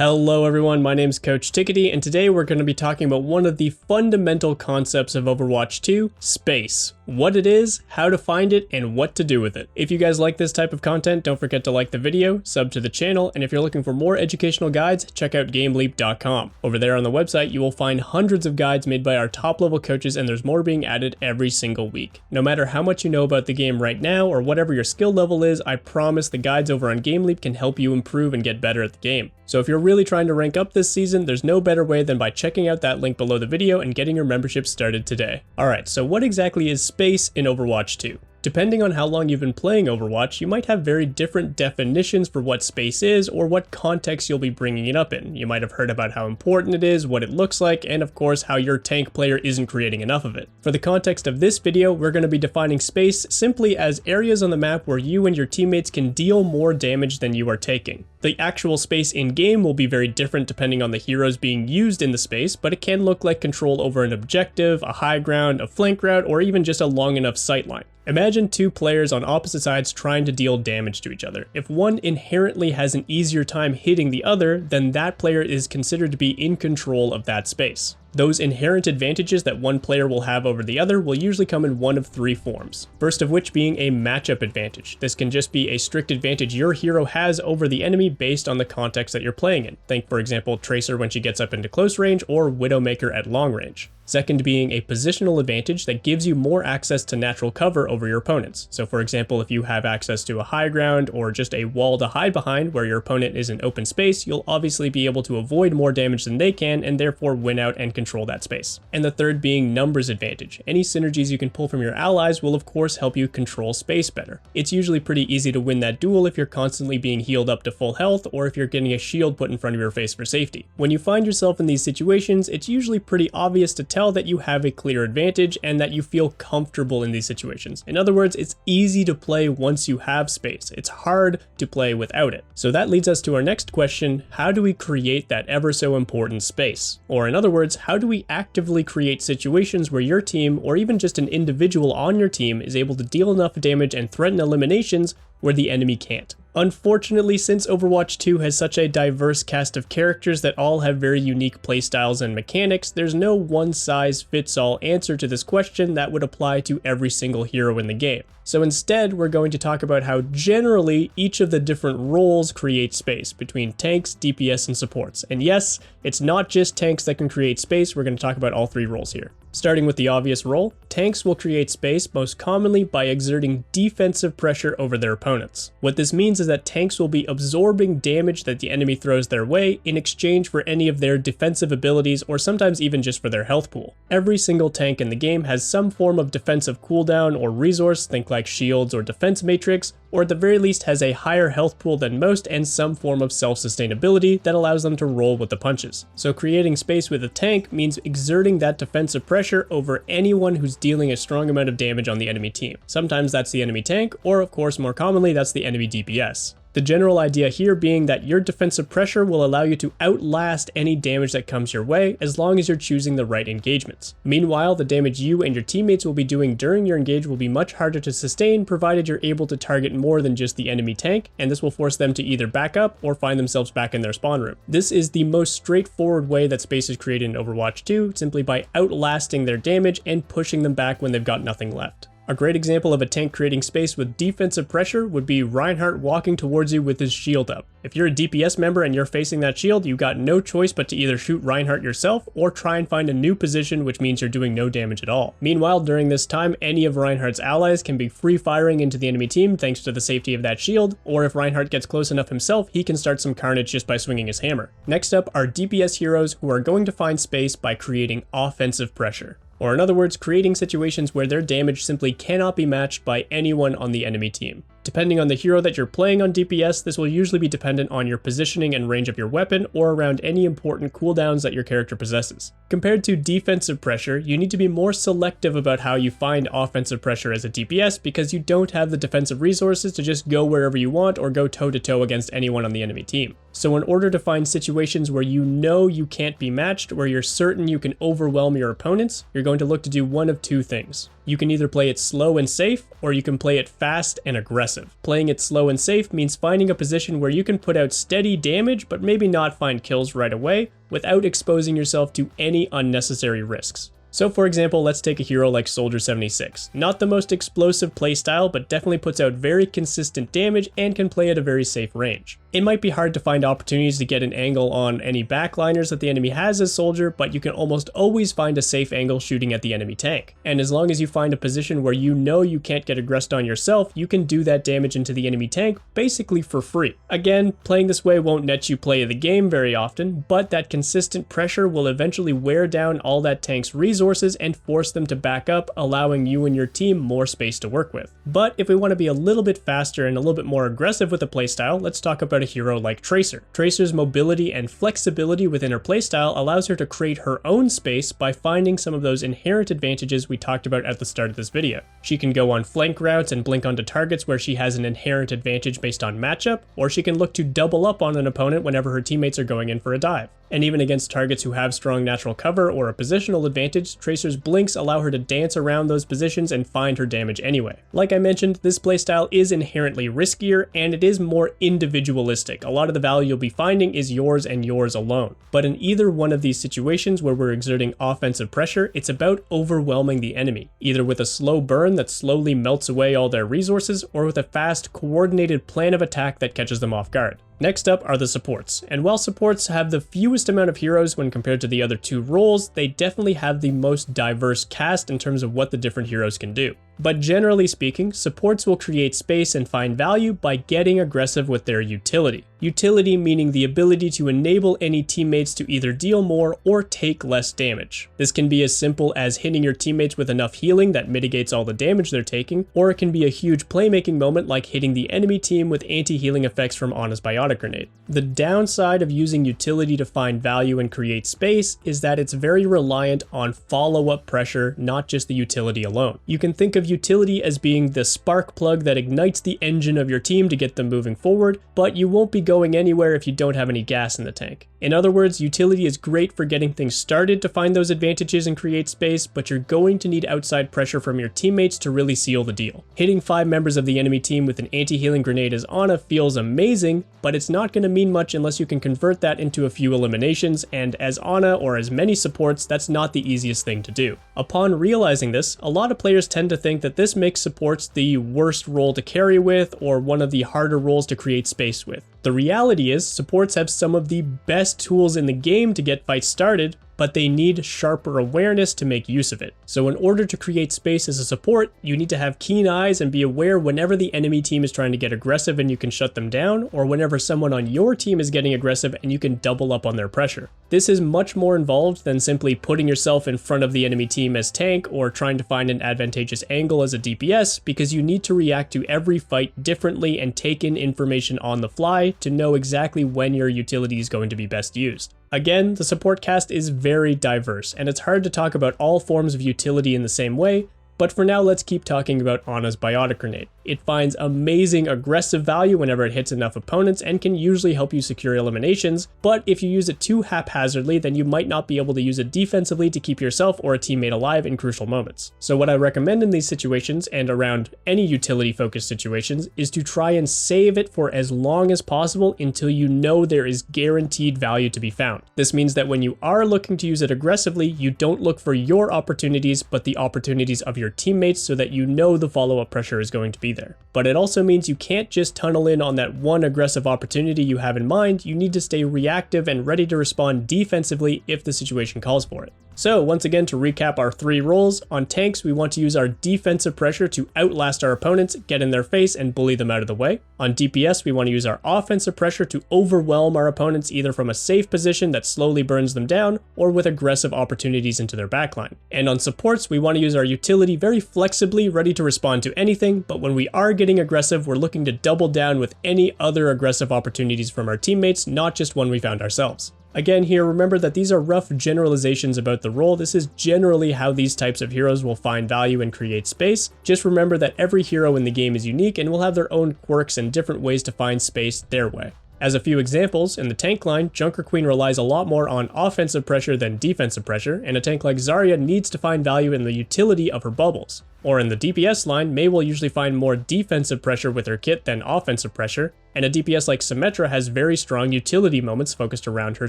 Hello everyone, my name is Coach Tickety, and today we're going to be talking about one of the fundamental concepts of Overwatch 2, space. What it is, how to find it, and what to do with it. If you guys like this type of content, don't forget to like the video, sub to the channel, and if you're looking for more educational guides, check out GameLeap.com. Over there on the website, you will find hundreds of guides made by our top level coaches, and there's more being added every single week. No matter how much you know about the game right now, or whatever your skill level is, I promise the guides over on GameLeap can help you improve and get better at the game. So if you're really trying to rank up this season, there's no better way than by checking out that link below the video and getting your membership started today. Alright, so what exactly is space in Overwatch 2? Depending on how long you've been playing Overwatch, you might have very different definitions for what space is or what context you'll be bringing it up in. You might have heard about how important it is, what it looks like, and of course how your tank player isn't creating enough of it. For the context of this video, we're going to be defining space simply as areas on the map where you and your teammates can deal more damage than you are taking. The actual space in-game will be very different depending on the heroes being used in the space, but it can look like control over an objective, a high ground, a flank route, or even just a long enough sightline. Imagine two players on opposite sides trying to deal damage to each other. If one inherently has an easier time hitting the other, then that player is considered to be in control of that space. Those inherent advantages that one player will have over the other will usually come in one of three forms. First of which being a matchup advantage. This can just be a strict advantage your hero has over the enemy based on the context that you're playing in. Think for example Tracer when she gets up into close range or Widowmaker at long range. Second being a positional advantage that gives you more access to natural cover over your opponents. So for example, if you have access to a high ground or just a wall to hide behind where your opponent is in open space, you'll obviously be able to avoid more damage than they can and therefore win out and control that space. And the third being numbers advantage. Any synergies you can pull from your allies will of course help you control space better. It's usually pretty easy to win that duel if you're constantly being healed up to full health or if you're getting a shield put in front of your face for safety. When you find yourself in these situations, it's usually pretty obvious to tell that you have a clear advantage and that you feel comfortable in these situations. In other words, it's easy to play once you have space. It's hard to play without it. So that leads us to our next question: how do we create that ever so important space? Or in other words, how do we actively create situations where your team, or even just an individual on your team, is able to deal enough damage and threaten eliminations where the enemy can't? Unfortunately, since Overwatch 2 has such a diverse cast of characters that all have very unique playstyles and mechanics, there's no one-size-fits-all answer to this question that would apply to every single hero in the game. So instead, we're going to talk about how generally each of the different roles create space between tanks, DPS, and supports. And yes, it's not just tanks that can create space, we're going to talk about all three roles here. Starting with the obvious role, tanks will create space most commonly by exerting defensive pressure over their opponents. What this means is that tanks will be absorbing damage that the enemy throws their way in exchange for any of their defensive abilities or sometimes even just for their health pool. Every single tank in the game has some form of defensive cooldown or resource, think like shields or defense matrix, or at the very least has a higher health pool than most and some form of self-sustainability that allows them to roll with the punches. So creating space with a tank means exerting that defensive pressure over anyone who's dealing a strong amount of damage on the enemy team. Sometimes that's the enemy tank, or of course more commonly that's the enemy DPS. The general idea here being that your defensive pressure will allow you to outlast any damage that comes your way as long as you're choosing the right engagements. Meanwhile, the damage you and your teammates will be doing during your engage will be much harder to sustain provided you're able to target more than just the enemy tank, and this will force them to either back up or find themselves back in their spawn room. This is the most straightforward way that space is created in Overwatch 2, simply by outlasting their damage and pushing them back when they've got nothing left. A great example of a tank creating space with defensive pressure would be Reinhardt walking towards you with his shield up. If you're a DPS member and you're facing that shield, you've got no choice but to either shoot Reinhardt yourself or try and find a new position, which means you're doing no damage at all. Meanwhile, during this time, any of Reinhardt's allies can be free firing into the enemy team thanks to the safety of that shield, or if Reinhardt gets close enough himself, he can start some carnage just by swinging his hammer. Next up are DPS heroes who are going to find space by creating offensive pressure. Or in other words, creating situations where their damage simply cannot be matched by anyone on the enemy team. Depending on the hero that you're playing on DPS, this will usually be dependent on your positioning and range of your weapon or around any important cooldowns that your character possesses. Compared to defensive pressure, you need to be more selective about how you find offensive pressure as a DPS because you don't have the defensive resources to just go wherever you want or go toe-to-toe against anyone on the enemy team. So in order to find situations where you know you can't be matched, where you're certain you can overwhelm your opponents, you're going to look to do one of two things. You can either play it slow and safe, or you can play it fast and aggressive. Playing it slow and safe means finding a position where you can put out steady damage but maybe not find kills right away without exposing yourself to any unnecessary risks. So for example, let's take a hero like Soldier 76. Not the most explosive playstyle, but definitely puts out very consistent damage and can play at a very safe range. It might be hard to find opportunities to get an angle on any backliners that the enemy has as Soldier, but you can almost always find a safe angle shooting at the enemy tank. And as long as you find a position where you know you can't get aggressed on yourself, you can do that damage into the enemy tank basically for free. Again, playing this way won't net you play of the game very often, but that consistent pressure will eventually wear down all that tank's resources and force them to back up, allowing you and your team more space to work with. But if we want to be a little bit faster and a little bit more aggressive with a playstyle, let's talk about a hero like Tracer. Tracer's mobility and flexibility within her playstyle allows her to create her own space by finding some of those inherent advantages we talked about at the start of this video. She can go on flank routes and blink onto targets where she has an inherent advantage based on matchup, or she can look to double up on an opponent whenever her teammates are going in for a dive. And even against targets who have strong natural cover or a positional advantage, Tracer's blinks allow her to dance around those positions and find her damage anyway. Like I mentioned, this playstyle is inherently riskier and it is more individualistic. A lot of the value you'll be finding is yours and yours alone. But in either one of these situations where we're exerting offensive pressure, it's about overwhelming the enemy, either with a slow burn that slowly melts away all their resources, or with a fast, coordinated plan of attack that catches them off guard. Next up are the supports, and while supports have the fewest amount of heroes when compared to the other two roles, they definitely have the most diverse cast in terms of what the different heroes can do. But generally speaking, supports will create space and find value by getting aggressive with their utility. Utility meaning the ability to enable any teammates to either deal more or take less damage. This can be as simple as hitting your teammates with enough healing that mitigates all the damage they're taking, or it can be a huge playmaking moment like hitting the enemy team with anti-healing effects from Ana's Biotic Grenade. The downside of using utility to find value and create space is that it's very reliant on follow-up pressure, not just the utility alone. You can think of utility as being the spark plug that ignites the engine of your team to get them moving forward, but you won't be going anywhere if you don't have any gas in the tank. In other words, utility is great for getting things started to find those advantages and create space, but you're going to need outside pressure from your teammates to really seal the deal. Hitting 5 members of the enemy team with an anti-healing grenade as Ana feels amazing, but it's not going to mean much unless you can convert that into a few eliminations, and as Ana or as many supports, that's not the easiest thing to do. Upon realizing this, a lot of players tend to think that this makes supports the worst role to carry with, or one of the harder roles to create space with. The reality is, supports have some of the best tools in the game to get fights started, but they need sharper awareness to make use of it. So in order to create space as a support, you need to have keen eyes and be aware whenever the enemy team is trying to get aggressive and you can shut them down, or whenever someone on your team is getting aggressive and you can double up on their pressure. This is much more involved than simply putting yourself in front of the enemy team as tank or trying to find an advantageous angle as a DPS, because you need to react to every fight differently and take in information on the fly to know exactly when your utility is going to be best used. Again, the support cast is very diverse, and it's hard to talk about all forms of utility in the same way, but for now let's keep talking about Ana's Biotic Grenade. It finds amazing aggressive value whenever it hits enough opponents and can usually help you secure eliminations, but if you use it too haphazardly, then you might not be able to use it defensively to keep yourself or a teammate alive in crucial moments. So what I recommend in these situations, and around any utility focused situations, is to try and save it for as long as possible until you know there is guaranteed value to be found. This means that when you are looking to use it aggressively, you don't look for your opportunities, but the opportunities of your teammates, so that you know the follow-up pressure is going to be there. But it also means you can't just tunnel in on that one aggressive opportunity you have in mind. You need to stay reactive and ready to respond defensively if the situation calls for it. So once again, to recap our 3 roles, on tanks we want to use our defensive pressure to outlast our opponents, get in their face and bully them out of the way. On DPS we want to use our offensive pressure to overwhelm our opponents either from a safe position that slowly burns them down or with aggressive opportunities into their backline. And on supports we want to use our utility very flexibly, ready to respond to anything, but when we are getting aggressive we're looking to double down with any other aggressive opportunities from our teammates, not just one we found ourselves. Again here, remember that these are rough generalizations about the role. This is generally how these types of heroes will find value and create space. Just remember that every hero in the game is unique and will have their own quirks and different ways to find space their way. As a few examples, in the tank line, Junker Queen relies a lot more on offensive pressure than defensive pressure, and a tank like Zarya needs to find value in the utility of her bubbles. Or in the DPS line, Mei will usually find more defensive pressure with her kit than offensive pressure, and a DPS like Symmetra has very strong utility moments focused around her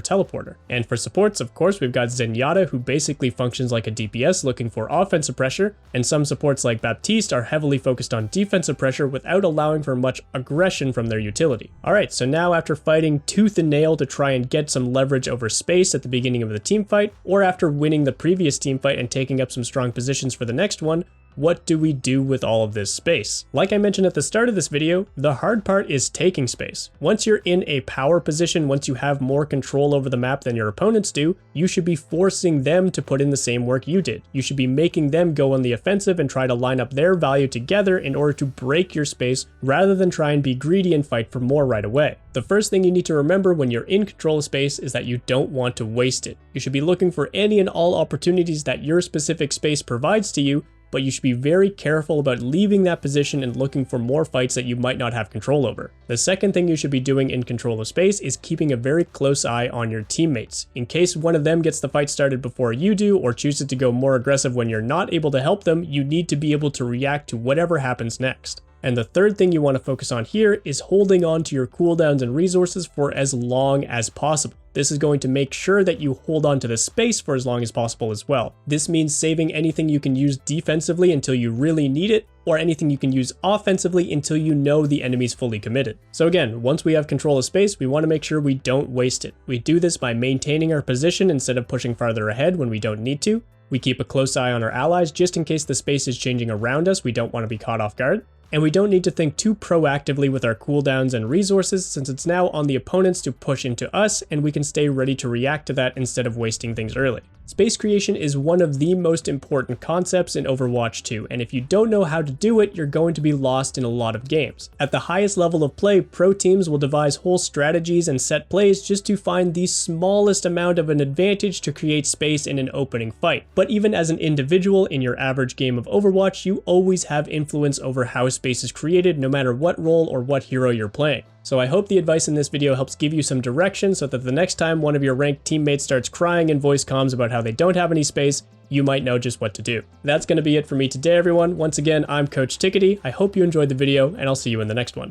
teleporter. And for supports, of course, we've got Zenyatta, who basically functions like a DPS looking for offensive pressure, and some supports like Baptiste are heavily focused on defensive pressure without allowing for much aggression from their utility. Alright, so now after fighting tooth and nail to try and get some leverage over space at the beginning of the team fight, or after winning the previous team fight and taking up some strong positions for the next one, what do we do with all of this space? Like I mentioned at the start of this video, the hard part is taking space. Once you're in a power position, once you have more control over the map than your opponents do, you should be forcing them to put in the same work you did. You should be making them go on the offensive and try to line up their value together in order to break your space rather than try and be greedy and fight for more right away. The first thing you need to remember when you're in control of space is that you don't want to waste it. You should be looking for any and all opportunities that your specific space provides to you, but you should be very careful about leaving that position and looking for more fights that you might not have control over. The second thing you should be doing in control of space is keeping a very close eye on your teammates. In case one of them gets the fight started before you do or chooses to go more aggressive when you're not able to help them, you need to be able to react to whatever happens next. And the third thing you want to focus on here is holding on to your cooldowns and resources for as long as possible. This is going to make sure that you hold on to the space for as long as possible as well. This means saving anything you can use defensively until you really need it, or anything you can use offensively until you know the enemy's fully committed. So again, once we have control of space, we want to make sure we don't waste it. We do this by maintaining our position instead of pushing farther ahead when we don't need to. We keep a close eye on our allies just in case the space is changing around us. We don't want to be caught off guard. And we don't need to think too proactively with our cooldowns and resources, since it's now on the opponents to push into us, and we can stay ready to react to that instead of wasting things early. Space creation is one of the most important concepts in Overwatch 2, and if you don't know how to do it, you're going to be lost in a lot of games. At the highest level of play, pro teams will devise whole strategies and set plays just to find the smallest amount of an advantage to create space in an opening fight. But even as an individual in your average game of Overwatch, you always have influence over how space is created, no matter what role or what hero you're playing. So I hope the advice in this video helps give you some direction so that the next time one of your ranked teammates starts crying in voice comms about how they don't have any space, you might know just what to do. That's going to be it for me today, everyone. Once again, I'm Coach Tickety. I hope you enjoyed the video, and I'll see you in the next one.